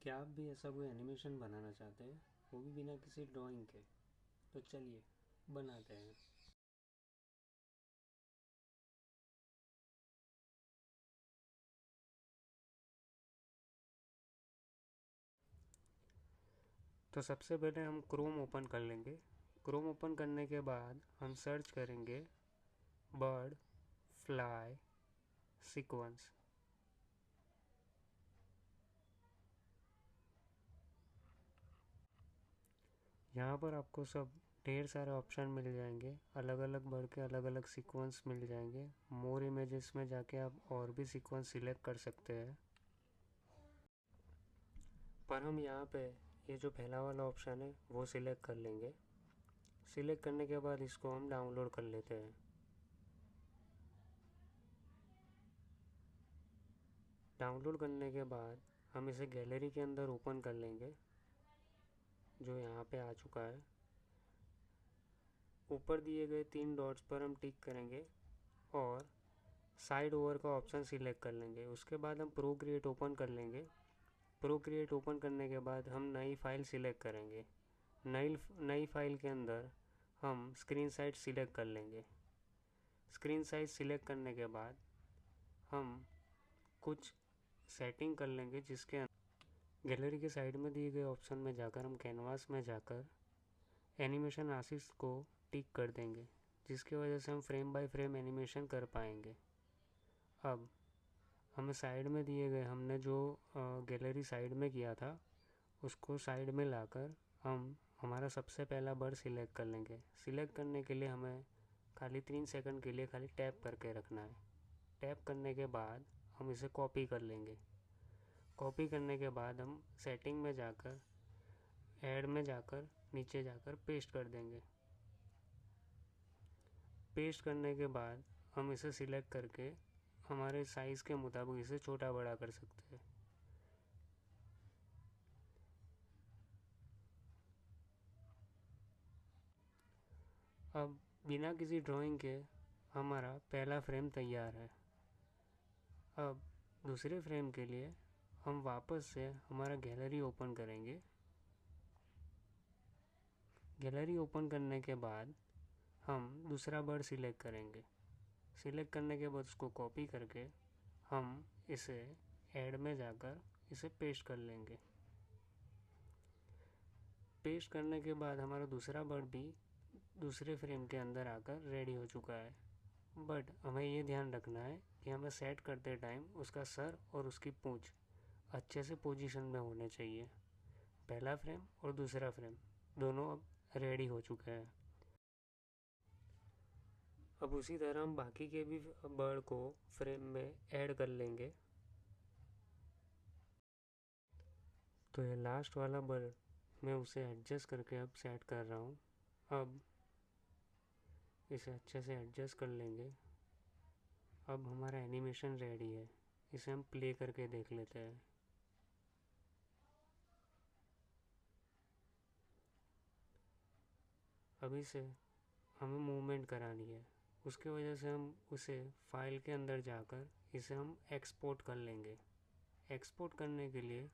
क्या आप भी ऐसा कोई एनिमेशन बनाना चाहते हैं, वो भी बिना किसी ड्राइंग के? तो चलिए बनाते हैं। तो सबसे पहले हम क्रोम ओपन कर लेंगे। क्रोम ओपन करने के बाद हम सर्च करेंगे बर्ड फ्लाई सीक्वेंस। यहाँ पर आपको सब ढेर सारे ऑप्शन मिल जाएंगे, अलग अलग बर्ड के अलग अलग सीक्वेंस मिल जाएंगे। मोर इमेजेस में जाके आप और भी सीक्वेंस सिलेक्ट कर सकते हैं, पर हम यहाँ पे ये जो पहला वाला ऑप्शन है वो सिलेक्ट कर लेंगे। सिलेक्ट करने के बाद इसको हम डाउनलोड कर लेते हैं। डाउनलोड करने के बाद हम इसे गैलरी के अंदर ओपन कर लेंगे, जो यहाँ पे आ चुका है। ऊपर दिए गए 3 डॉट्स पर हम टिक करेंगे और साइड ओवर का ऑप्शन सिलेक्ट कर लेंगे। उसके बाद हम प्रोक्रिएट ओपन कर लेंगे। प्रोक्रिएट ओपन करने के बाद हम नई फाइल सिलेक्ट करेंगे। नई फाइल के अंदर हम स्क्रीन साइज सिलेक्ट कर लेंगे। स्क्रीन साइज सिलेक्ट करने के बाद हम कुछ सेटिंग कर लेंगे, जिसके गैलरी के साइड में दिए गए ऑप्शन में जाकर हम कैनवास में जाकर एनिमेशन आसिस को टिक कर देंगे, जिसकी वजह से हम फ्रेम बाय फ्रेम एनिमेशन कर पाएंगे। अब हमें साइड में दिए गए हमने जो गैलरी साइड में किया था उसको साइड में लाकर हम हमारा सबसे पहला बर्ड सिलेक्ट कर लेंगे। सिलेक्ट करने के लिए हमें खाली 3 सेकंड के लिए खाली टैप करके रखना है। टैप करने के बाद हम इसे कॉपी कर लेंगे। कॉपी करने के बाद हम सेटिंग में जाकर ऐड में जाकर नीचे जाकर पेस्ट कर देंगे। पेस्ट करने के बाद हम इसे सिलेक्ट करके हमारे साइज़ के मुताबिक इसे छोटा बड़ा कर सकते हैं। अब बिना किसी ड्राइंग के हमारा पहला फ्रेम तैयार है। अब दूसरे फ्रेम के लिए हम वापस से हमारा गैलरी ओपन करेंगे। गैलरी ओपन करने के बाद हम दूसरा बर्ड सिलेक्ट करेंगे। सिलेक्ट करने के बाद उसको कॉपी करके हम इसे ऐड में जाकर इसे पेस्ट कर लेंगे। पेस्ट करने के बाद हमारा दूसरा बर्ड भी दूसरे फ्रेम के अंदर आकर रेडी हो चुका है। बट हमें ये ध्यान रखना है कि हमें सेट करते टाइम उसका सर और उसकी पूंछ अच्छे से पोजीशन में होने चाहिए। पहला फ्रेम और दूसरा फ्रेम दोनों अब रेडी हो चुके हैं। अब उसी तरह हम बाकी के भी बर्ड को फ्रेम में ऐड कर लेंगे। तो ये लास्ट वाला बर्ड मैं उसे एडजस्ट करके अब सेट कर रहा हूँ। अब इसे अच्छे से एडजस्ट कर लेंगे। अब हमारा एनिमेशन रेडी है। इसे हम प्ले करके देख लेते हैं। अभी से हमें मूवमेंट करानी है, उसके वजह से हम उसे फाइल के अंदर जाकर इसे हम एक्सपोर्ट कर लेंगे। एक्सपोर्ट करने के लिए